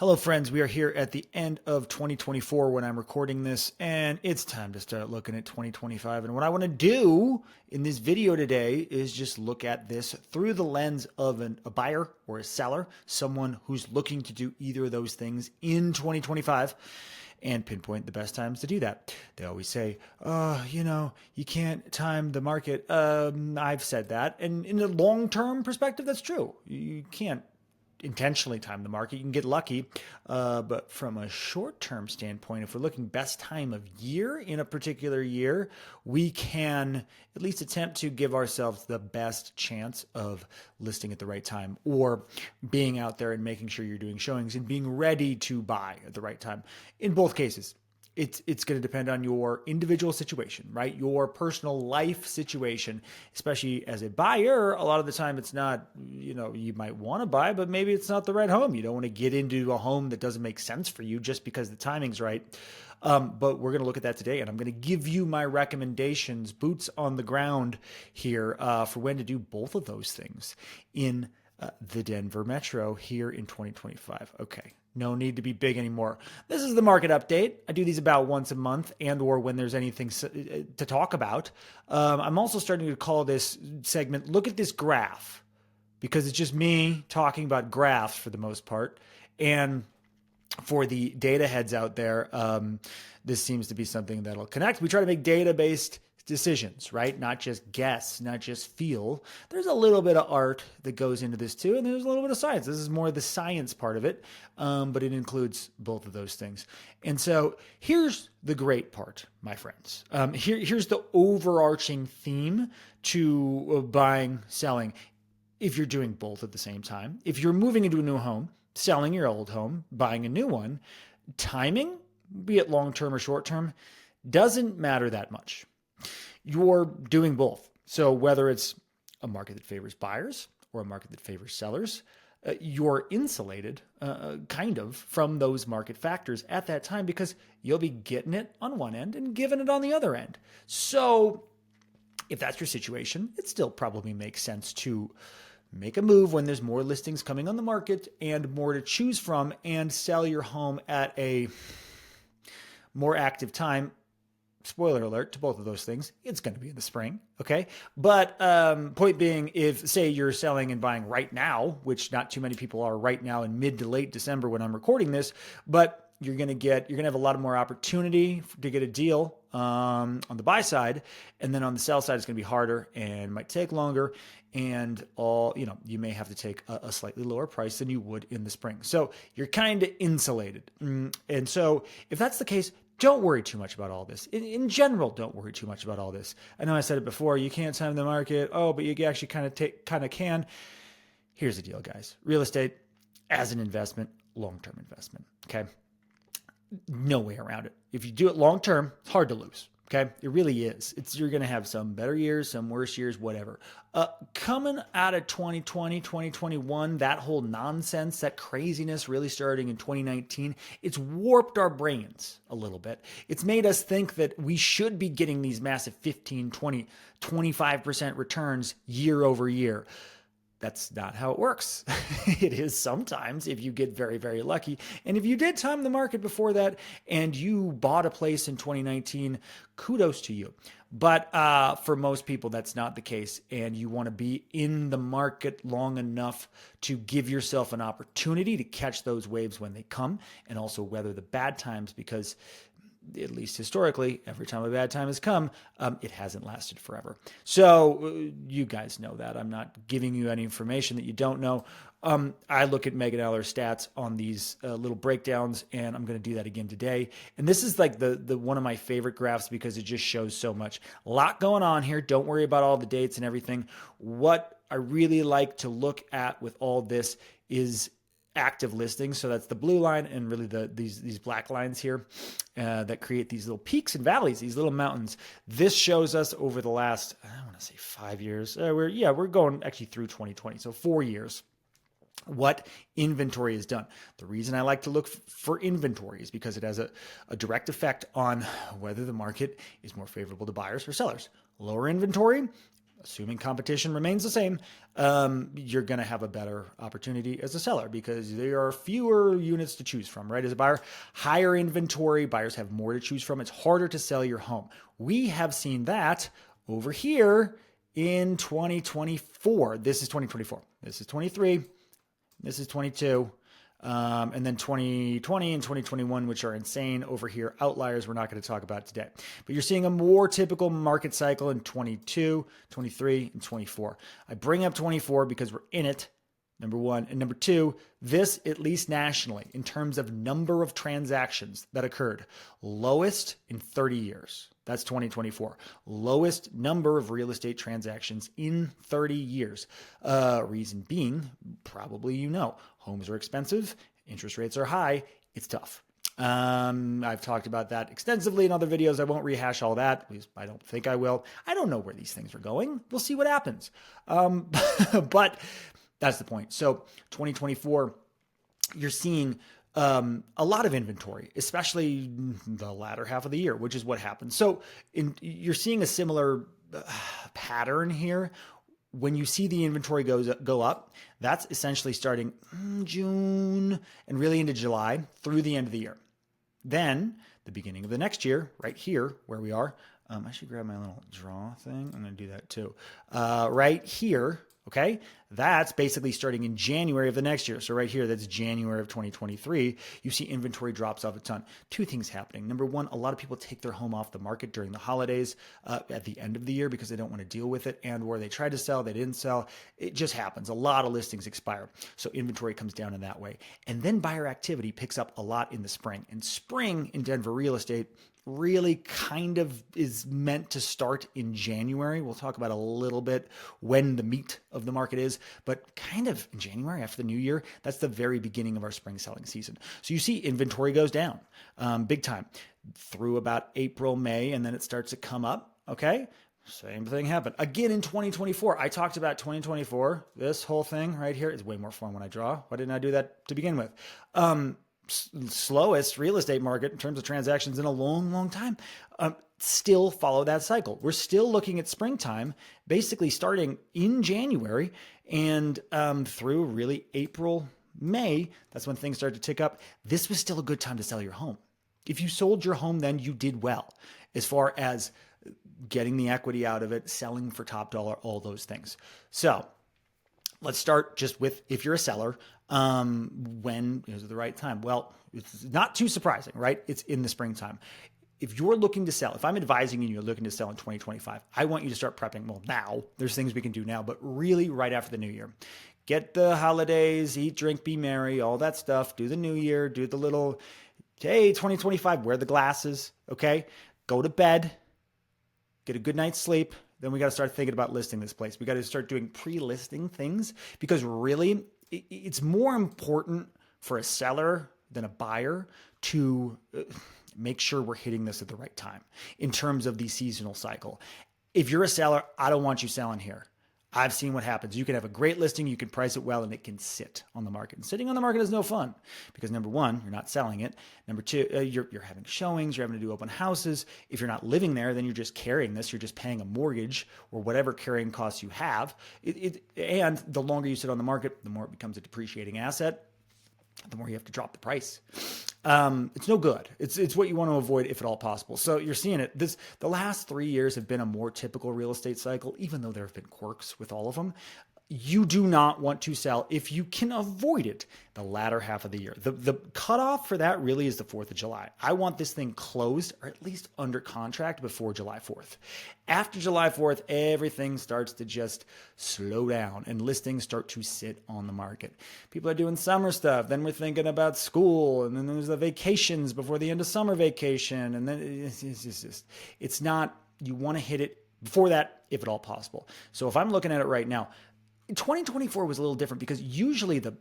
Hello, friends. We are here at the end of 2024 when I'm recording this, and it's time to start looking at 2025. And what I want to do in this video today is just look at this through the lens of a buyer or a seller, someone who's looking to do either of those things in 2025. And pinpoint the best times to do that. They always say, you can't time the market. I've said that. And in a long-term perspective, that's true. You can't intentionally time the market. You can get lucky. But from a short-term standpoint, if we're looking best time of year in a particular year, we can at least attempt to give ourselves the best chance of listing at the right time or being out there and making sure you're doing showings and being ready to buy at the right time. In both cases, it's going to depend on your individual situation, right? Your personal life situation, especially as a buyer. A lot of the time it's not, you might want to buy, but maybe it's not the right home. You don't want to get into a home that doesn't make sense for you just because the timing's right. But we're going to look at that today, and I'm going to give you my recommendations, boots on the ground here, for when to do both of those things in the Denver Metro here in 2025. Okay. No need to be big anymore. This is the market update. I do these about once a month and or when there's anything to talk about. I'm also starting to call this segment, look at this graph, because it's just me talking about graphs for the most part. And for the data heads out there, this seems to be something that'll connect. We try to make data-based decisions, right? Not just guess, not just feel. There's a little bit of art that goes into this too, and there's a little bit of science. This is more the science part of it, but it includes both of those things. And so here's the great part, my friends. Here's the overarching theme to buying, selling. If you're doing both at the same time, if you're moving into a new home, selling your old home, buying a new one, timing, be it long-term or short-term, doesn't matter that much. You're doing both. So whether it's a market that favors buyers or a market that favors sellers, you're insulated kind of from those market factors at that time because you'll be getting it on one end and giving it on the other end. So if that's your situation, it still probably makes sense to make a move when there's more listings coming on the market and more to choose from and sell your home at a more active time. Spoiler alert to both of those things. It's going to be in the spring. Okay. But point being, if say you're selling and buying right now, which not too many people are right now in mid to late December when I'm recording this, but you're going to have a lot more opportunity to get a deal on the buy side. And then on the sell side, it's going to be harder and might take longer. And you may have to take a slightly lower price than you would in the spring. So you're kind of insulated. And so if that's the case, don't worry too much about all this. In general, don't worry too much about all this. I know I said it before, you can't time the market. Oh, but you actually kind of can. Here's the deal, guys. Real estate as an investment, long-term investment, okay? No way around it. If you do it long-term, it's hard to lose. Okay, it really is. You're going to have some better years, some worse years, whatever. Coming out of 2020, 2021, that whole nonsense, that craziness really starting in 2019, it's warped our brains a little bit. It's made us think that we should be getting these massive 15, 20, 25% returns year over year. That's not how it works. It is sometimes if you get very, very lucky. And if you did time the market before that and you bought a place in 2019, kudos to you. But for most people, that's not the case. And you want to be in the market long enough to give yourself an opportunity to catch those waves when they come and also weather the bad times because at least historically, every time a bad time has come, it hasn't lasted forever. So you guys know that. I'm not giving you any information that you don't know. I look at Megan Eller stats on these little breakdowns, and I'm going to do that again today. And this is like the one of my favorite graphs because it just shows so much. A lot going on here. Don't worry about all the dates and everything. What I really like to look at with all this is active listings. So that's the blue line and really these black lines here that create these little peaks and valleys, these little mountains. This shows us over the last, I want to say 5 years. We're going actually through 2020. So 4 years. What inventory is done. The reason I like to look for inventory is because it has a direct effect on whether the market is more favorable to buyers or sellers. Lower inventory, assuming competition remains the same, you're going to have a better opportunity as a seller because there are fewer units to choose from, right? As a buyer, higher inventory, buyers have more to choose from. It's harder to sell your home. We have seen that over here in 2024. This is 2024. This is 23. This is 22. And then 2020 and 2021, which are insane over here. Outliers we're not going to talk about today. But you're seeing a more typical market cycle in 22, 23, and 24. I bring up 24 because we're in it, number one. And number two, this, at least nationally, in terms of number of transactions that occurred, lowest in 30 years. That's 2024. Lowest number of real estate transactions in 30 years. Reason being, probably you know, homes are expensive, interest rates are high, it's tough. I've talked about that extensively in other videos. I won't rehash all that. At least I don't think I will. I don't know where these things are going. We'll see what happens. But that's the point. So 2024, you're seeing a lot of inventory, especially the latter half of the year, which is what happens. So you're seeing a similar pattern here. When you see the inventory go up, that's essentially starting June and really into July through the end of the year. Then the beginning of the next year, right here where we are, I should grab my little draw thing. I'm going to do that too. Right here. Okay, that's basically starting in January of the next year. So right here, that's January of 2023. You see inventory drops off a ton. Two things happening. Number one, a lot of people take their home off the market during the holidays at the end of the year because they don't want to deal with it, and or they tried to sell, they didn't sell. It just happens. A lot of listings expire. So inventory comes down in that way. And then buyer activity picks up a lot in the spring. And spring in Denver real estate really kind of is meant to start in January. We'll talk about a little bit when the meat of the market is, but kind of in January after the new year, that's the very beginning of our spring selling season. So you see inventory goes down big time through about April, May, and then it starts to come up. Okay. Same thing happened again in 2024. I talked about 2024. This whole thing right here is way more fun when I draw. Why didn't I do that to begin with? Slowest real estate market in terms of transactions in a long time, still follow that cycle. We're still looking at springtime, basically starting in January and through really April, May. That's when things start to tick up. This was still a good time to sell your home. If you sold your home, then you did well as far as getting the equity out of it, selling for top dollar, all those things. So let's start just with, if you're a seller, when is it the right time? Well, it's not too surprising, right? It's in the springtime. If you're looking to sell, if I'm advising you and you're looking to sell in 2025, I want you to start prepping. Well, now there's things we can do now, but really right after the new year. Get the holidays, eat, drink, be merry, all that stuff. Do the new year, do the little, hey, 2025, wear the glasses, okay? Go to bed, get a good night's sleep. Then we got to start thinking about listing this place. We got to start doing pre-listing things because really it's more important for a seller than a buyer to make sure we're hitting this at the right time in terms of the seasonal cycle. If you're a seller, I don't want you selling here. I've seen what happens. You can have a great listing, you can price it well, and it can sit on the market. And sitting on the market is no fun because number one, you're not selling it. Number two, you're having showings, you're having to do open houses. If you're not living there, then you're just carrying this. You're just paying a mortgage or whatever carrying costs you have. And the longer you sit on the market, the more it becomes a depreciating asset, the more you have to drop the price. It's no good. It's what you want to avoid if at all possible. So you're seeing it. The last 3 years have been a more typical real estate cycle, even though there have been quirks with all of them. You do not want to sell if you can avoid it the latter half of the year. The cutoff for that really is the 4th of July. I want this thing closed or at least under contract before July 4th. After July 4th, everything starts to just slow down and listings start to sit on the market. People are doing summer stuff. Then we're thinking about school, and then there's the vacations before the end of summer vacation. And then it's not, you want to hit it before that, if at all possible. So if I'm looking at it right now, 2024 was a little different because usually the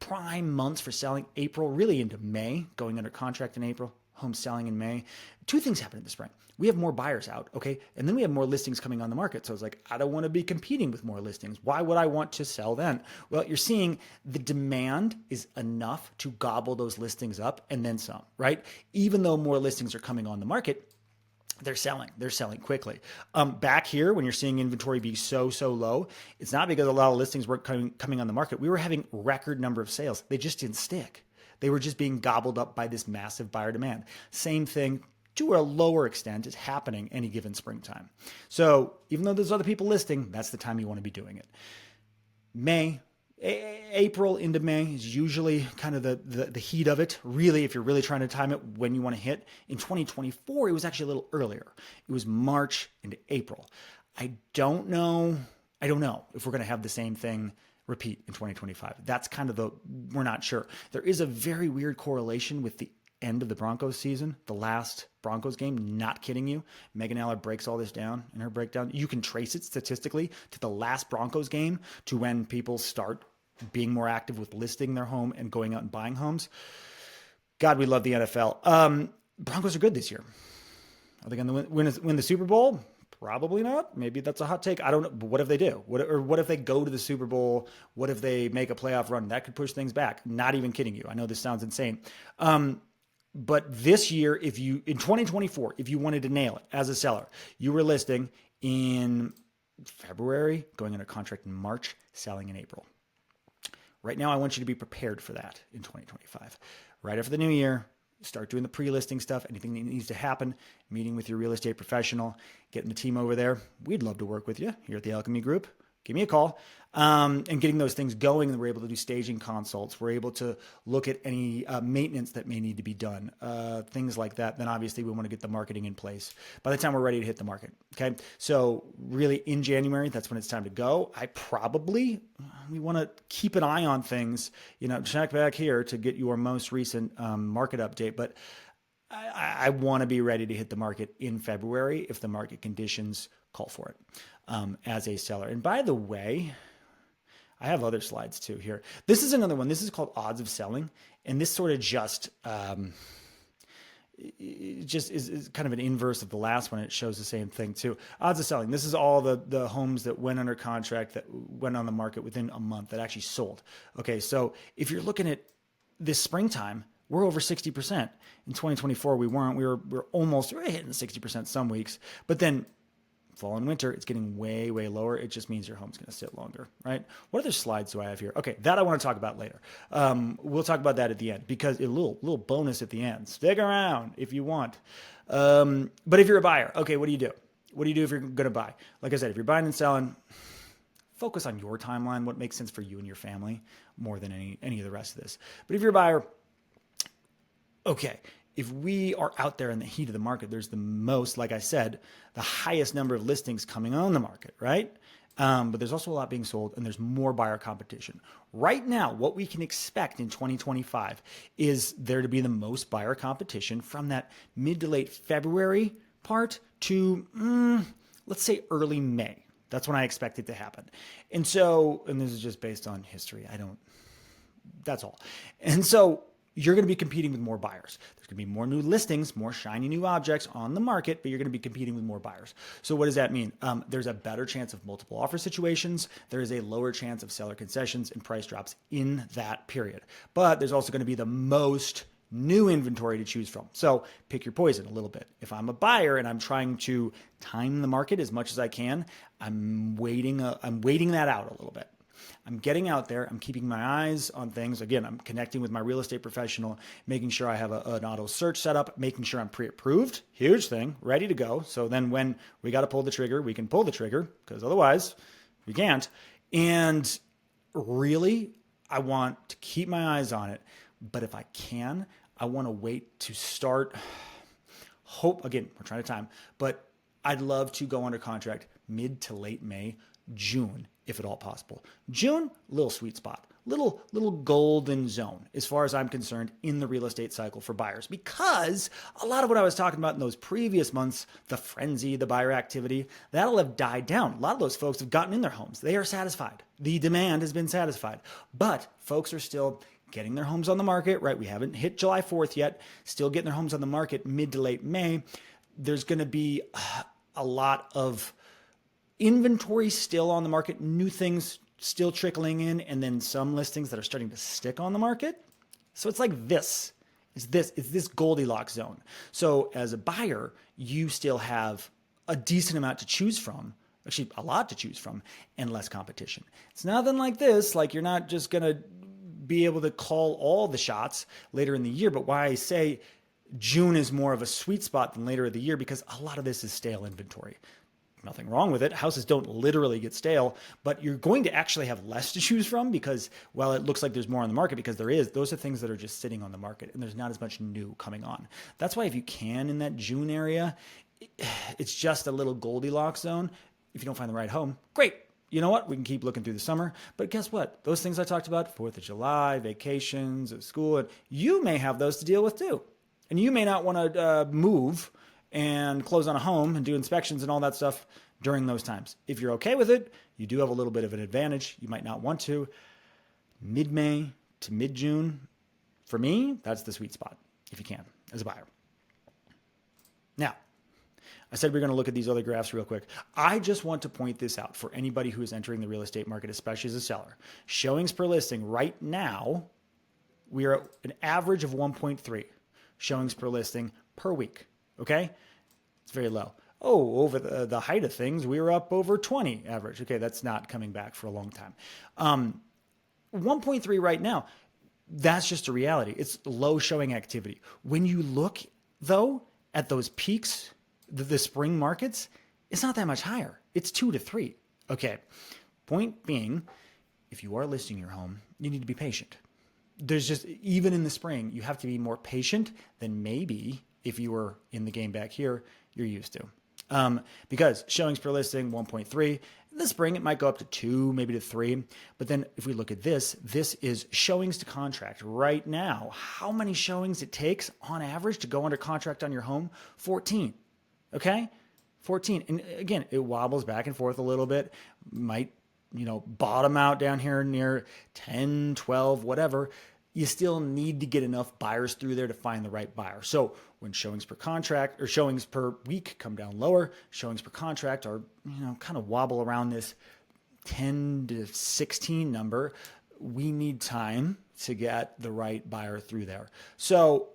prime months for selling, April, really into May, going under contract in April, home selling in May. Two things happen in the spring. We have more buyers out, okay? And then we have more listings coming on the market. So it's like, I don't want to be competing with more listings. Why would I want to sell then? Well, you're seeing the demand is enough to gobble those listings up and then some, right? Even though more listings are coming on the market, they're selling. They're selling quickly. Back here, when you're seeing inventory be so low, it's not because a lot of listings weren't coming on the market. We were having record number of sales. They just didn't stick. They were just being gobbled up by this massive buyer demand. Same thing to a lower extent is happening any given springtime. So even though there's other people listing, that's the time you want to be doing it. April into May is usually kind of the heat of it. Really, if you're really trying to time it when you want to hit. In 2024, it was actually a little earlier. It was March into April. I don't know if we're going to have the same thing repeat in 2025. That's kind of we're not sure. There is a very weird correlation with the end of the Broncos season, the last Broncos game, not kidding you. Megan Aller breaks all this down in her breakdown. You can trace it statistically to the last Broncos game, to when people start being more active with listing their home and going out and buying homes. God, we love the NFL. Broncos are good this year. Are they going to win the Super Bowl? Probably not. Maybe that's a hot take. I don't know. But what if they do? What if they go to the Super Bowl? What if they make a playoff run? That could push things back. Not even kidding you. I know this sounds insane. But this year, in 2024, if you wanted to nail it as a seller, you were listing in February, going under contract in March, selling in April. Right now, I want you to be prepared for that in 2025. Right after the new year, start doing the pre-listing stuff, anything that needs to happen, meeting with your real estate professional, getting the team over there. We'd love to work with you here at the Alchemy Group. Give me a call. And getting those things going, and we're able to do staging consults. We're able to look at any maintenance that may need to be done, things like that. Then obviously we want to get the marketing in place by the time we're ready to hit the market. Okay. So really in January, that's when it's time to go. We want to keep an eye on things, check back here to get your most recent market update. But I want to be ready to hit the market in February if the market conditions call for it as a seller. And by the way, I have other slides too here. This is another one. This is called odds of selling. And this sort of just is kind of an inverse of the last one. It shows the same thing too. Odds of selling. This is all the homes that went under contract, that went on the market within a month, that actually sold. Okay, so if you're looking at this springtime, we're over 60%. In 2024, we weren't. We're almost hitting 60% some weeks. But then fall and winter, it's getting way lower. It just means your home's going to sit longer, right? What other slides do I have here? Okay, that I want to talk about later. We'll talk about that at the end, because a little bonus at the end. Stick around if you want. But if you're a buyer, okay, what do you do? What do you do if you're going to buy? Like I said, if you're buying and selling, focus on your timeline, what makes sense for you and your family more than any of the rest of this. But if you're a buyer, okay, if we are out there in the heat of the market, there's the most, like I said, the highest number of listings coming on the market, right? But there's also a lot being sold, and there's more buyer competition. Right now, what we can expect in 2025 is there to be the most buyer competition from that mid to late February part to, let's say, early May. That's when I expect it to happen. And this is just based on history. That's all. And so you're going to be competing with more buyers. There's going to be more new listings, more shiny new objects on the market, but you're going to be competing with more buyers. So what does that mean? There's a better chance of multiple offer situations. There is a lower chance of seller concessions and price drops in that period. But there's also going to be the most new inventory to choose from. So pick your poison a little bit. If I'm a buyer and I'm trying to time the market as much as I can, I'm waiting that out a little bit. I'm getting out there. I'm keeping my eyes on things. Again, I'm connecting with my real estate professional, making sure I have an auto search set up, making sure I'm pre-approved. Huge thing, ready to go. So then when we got to pull the trigger, we can pull the trigger, because otherwise we can't. And really, I want to keep my eyes on it. But if I can, I want to wait to start. Again, we're trying to time, but I'd love to go under contract mid to late May, June, if at all possible. June, little sweet spot, little golden zone as far as I'm concerned in the real estate cycle for buyers, because a lot of what I was talking about in those previous months, the frenzy, the buyer activity, that'll have died down. A lot of those folks have gotten in their homes. They are satisfied. The demand has been satisfied, but folks are still getting their homes on the market, right? We haven't hit July 4th yet, still getting their homes on the market mid to late May. There's going to be a lot of inventory still on the market, new things still trickling in, and then some listings that are starting to stick on the market. So it's like this It's this Goldilocks zone. So as a buyer, you still have a decent amount to choose from, actually a lot to choose from, and less competition. It's nothing like this. Like, you're not just going to be able to call all the shots later in the year. But why I say June is more of a sweet spot than later in the year, because a lot of this is stale inventory. Nothing wrong with it. Houses don't literally get stale, but you're going to actually have less to choose from, because while it looks like there's more on the market, because there is, those are things that are just sitting on the market and there's not as much new coming on. That's why if you can, in that June area, it's just a little Goldilocks zone. If you don't find the right home, great. You know what? We can keep looking through the summer. But guess what? Those things I talked about, 4th of July, vacations, school, and you may have those to deal with too. And you may not want to move and close on a home and do inspections and all that stuff during those times. If you're okay with it, you do have a little bit of an advantage. You might not want to. Mid-May to mid-June, for me, that's the sweet spot, if you can, as a buyer. Now, I said we're going to look at these other graphs real quick. I just want to point this out for anybody who is entering the real estate market, especially as a seller. Showings per listing right now, we are at an average of 1.3 showings per listing per week. Okay, it's very low. Oh, over the height of things, we were up over 20 average. Okay, that's not coming back for a long time. 1.3 right now, that's just a reality. It's low showing activity. When you look, though, at those peaks, the spring markets, it's not that much higher. It's 2 to 3. Okay, point being, if you are listing your home, you need to be patient. There's just, even in the spring, you have to be more patient than maybe if you were in the game back here, you're used to. Because showings per listing, 1.3. In the spring, it might go up to 2, maybe to 3. But then if we look at this is showings to contract right now. How many showings it takes on average to go under contract on your home? 14. Okay? 14. And again, it wobbles back and forth a little bit. Might, bottom out down here near 10, 12, whatever. You still need to get enough buyers through there to find the right buyer. So when showings per contract or showings per week come down lower, showings per contract are, kind of wobble around this 10 to 16 number. We need time to get the right buyer through there. So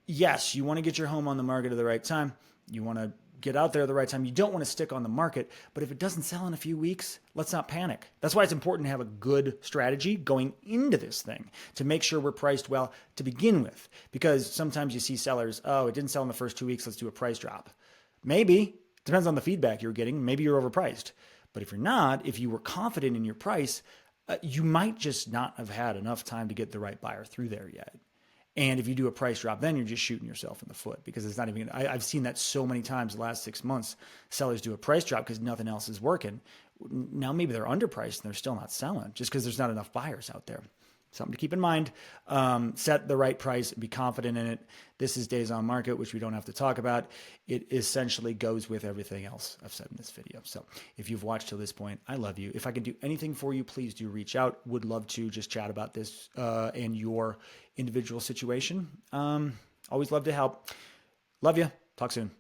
yes, you want to get your home on the market at the right time. You want to get out there at the right time. You don't want to stick on the market, but if it doesn't sell in a few weeks, let's not panic. That's why it's important to have a good strategy going into this thing to make sure we're priced well to begin with, because sometimes you see sellers, oh, it didn't sell in the first 2 weeks, let's do a price drop. Maybe, depends on the feedback you're getting, maybe you're overpriced. But if you're not, if you were confident in your price, you might just not have had enough time to get the right buyer through there yet. And if you do a price drop, then you're just shooting yourself in the foot, because it's not even, I've seen that so many times the last 6 months. Sellers do a price drop because nothing else is working. Now maybe they're underpriced and they're still not selling just because there's not enough buyers out there. Something to keep in mind. Set the right price, be confident in it. This is days on market, which we don't have to talk about. It essentially goes with everything else I've said in this video. So if you've watched till this point, I love you. If I can do anything for you, please do reach out. Would love to just chat about this and your individual situation. Always love to help. Love you. Talk soon.